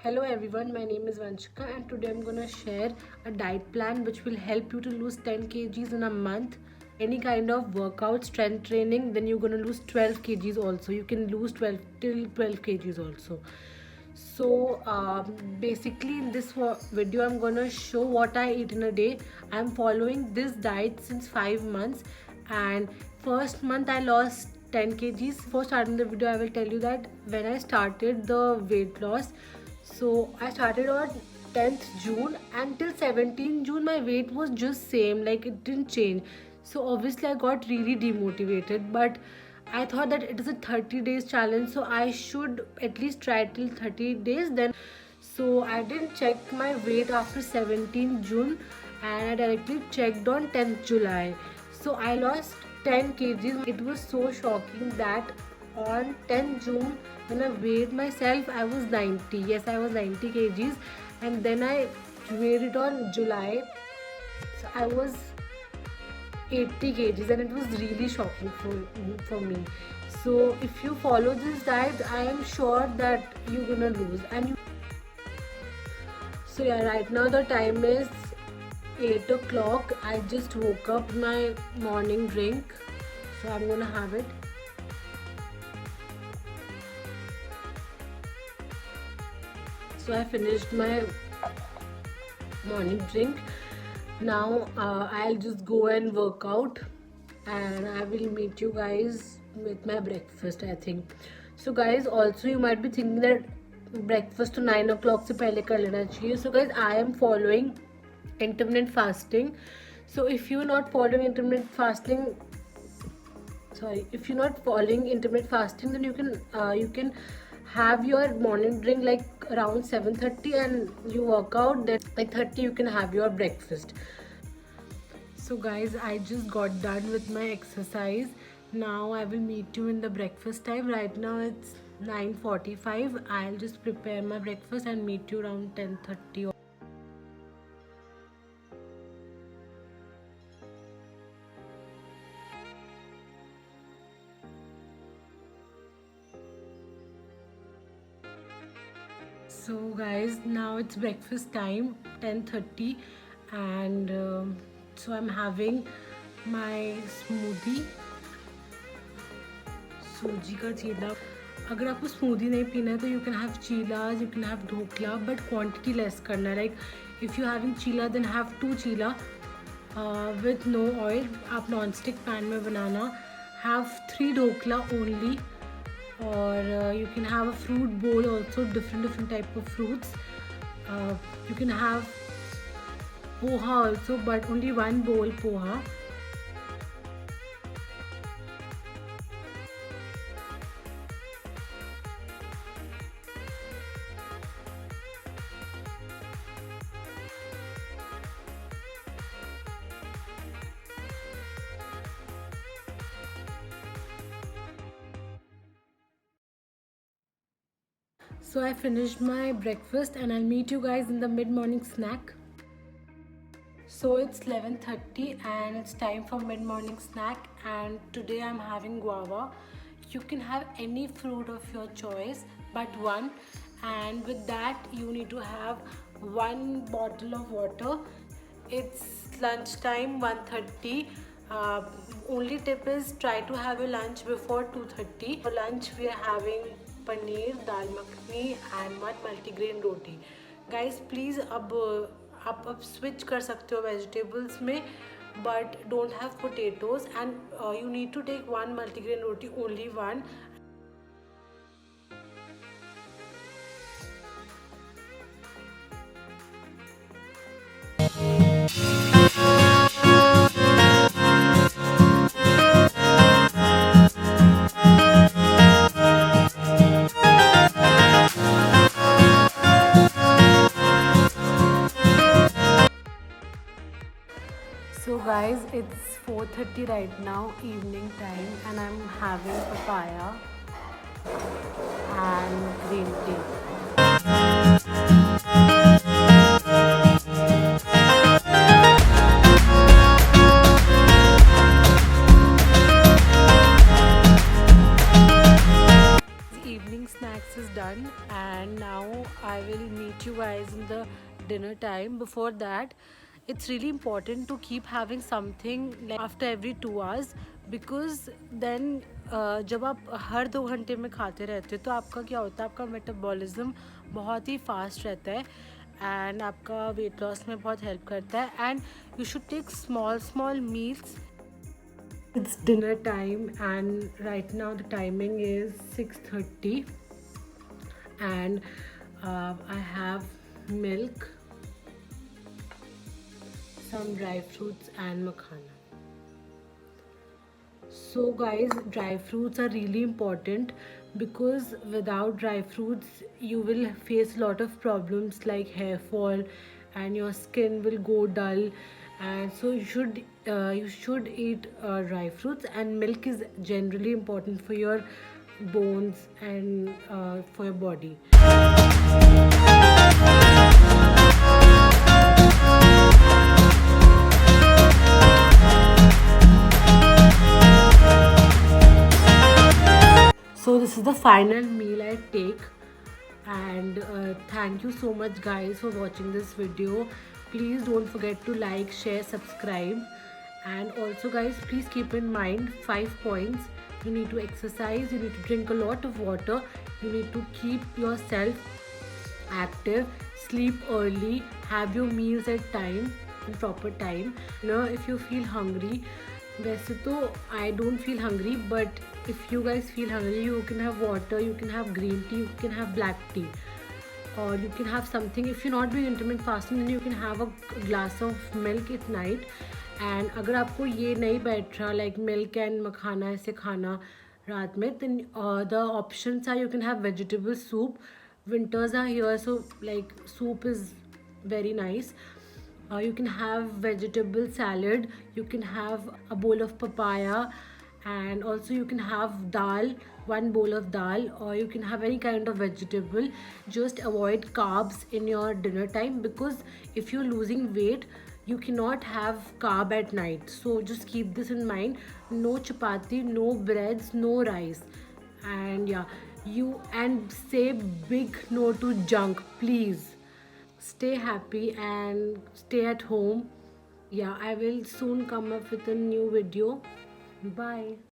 Hello everyone, my name is Vanshika and today I'm gonna share a diet plan which will help you to lose 10 kgs in a month. Any kind of workout, strength training, then you're gonna lose 12 kgs also. You can lose 12 till 12 kgs also. So basically in this video I'm gonna show what I eat in a day. I'm following this diet since 5 months and first month I lost 10 kgs. Before starting the video I will tell you that when I started the weight loss, so I started on 10th June and till 17th June my weight was just same, like it didn't change. So obviously I got really demotivated, but I thought that it is a 30 days challenge, so I should at least try till 30 days. Then so I didn't check my weight after 17th June and I directly checked on 10th July. So I lost 10 kgs. It was so shocking that on 10th June when I weighed myself I was 90. Yes, I was 90 kgs and then I weighed it on July. So I was 80 kgs and it was really shocking for me. So if you follow this diet, I am sure that you're gonna lose. So yeah, right now the time is 8 o'clock. I just woke up my morning drink, so I'm gonna have it. So I finished my morning drink. Now I'll just go and work out and I will meet you guys with my breakfast, I think. So guys, also you might be thinking that breakfast to 9 o'clock से पहले कर लेना चाहिए. So guys, I am following intermittent fasting. So if you're not following intermittent fasting, then you can have your morning drink like around 7:30 and you work out, then 8:30 you can have your breakfast. So guys, I just got done with my exercise. Now I will meet you in the breakfast time. Right now it's 9:45. I'll just prepare my breakfast and meet you around 10:30. So guys, now it's breakfast time, 10:30, and so I'm having my smoothie, सूजी का चीला. अगर आपको smoothie नहीं पीना है तो you can have chilas, you can have dhokla, but quantity less करना है. Like if you having chilla then have 2 chilla with no oil. आप नॉन स्टिक पैन में बनाना. Have 3 dhokla only. Or you can have a fruit bowl also, different type of fruits. You can have poha also, but only 1 bowl poha. So I finished my breakfast and I'll meet you guys in the mid-morning snack. So it's 11:30 and it's time for mid-morning snack, and today I'm having guava. You can have any fruit of your choice but one, and with that you need to have 1 bottle of water. It's lunchtime, 1:30. Only tip is try to have your lunch before 2:30. For lunch we are having paneer, dal makhani and 1 multigrain roti. Guys please अब आप switch कर सकते हो vegetables में, but don't have potatoes and you need to take 1 multigrain roti, only 1. So guys, it's 4:30 right now, evening time, and I'm having papaya and green tea. Evening snacks is done and now I will meet you guys in the dinner time. Before that, it's really important to keep having something like after every 2 hours, because then जब आप हर 2 घंटे में खाते रहते हो तो आपका क्या होता है, आपका मेटाबॉलिज्म बहुत ही फास्ट रहता है एंड आपका वेट लॉस में बहुत हेल्प करता है. And you should take small small meals. It's dinner time and right now the timing is 6:30 and I have milk, some dry fruits and makhana. So guys, dry fruits are really important because without dry fruits you will face a lot of problems like hair fall and your skin will go dull. And so you should eat dry fruits, and milk is generally important for your bones and for your body. So this is the final meal I take, and thank you so much guys for watching this video. Please don't forget to like, share, subscribe, and also guys, please keep in mind 5 points. You need to exercise, you need to drink a lot of water, you need to keep yourself active, sleep early, have your meals at time, in proper time. Now if you feel hungry, वैसे तो I don't feel hungry, but if you guys feel hungry you can have water, you can have green tea, you can have black tea, or you can have something. If you're not doing intermittent fasting, then you can have a glass of milk at night. And अगर आपको ये नहीं बैठ रहा like milk and मखाना ऐसे खाना रात में, then the options are you can have vegetable soup. Winters are here, so like soup is very nice. You can have vegetable salad, you can have a bowl of papaya, and also you can have dal, one bowl of dal, or you can have any kind of vegetable. Just avoid carbs in your dinner time, because if you're losing weight you cannot have carb at night. So just keep this in mind. No chapati, no breads, no rice. And yeah, you and say big no to junk, please. Stay happy and stay at home. Yeah, I will soon come up with a new video. Bye.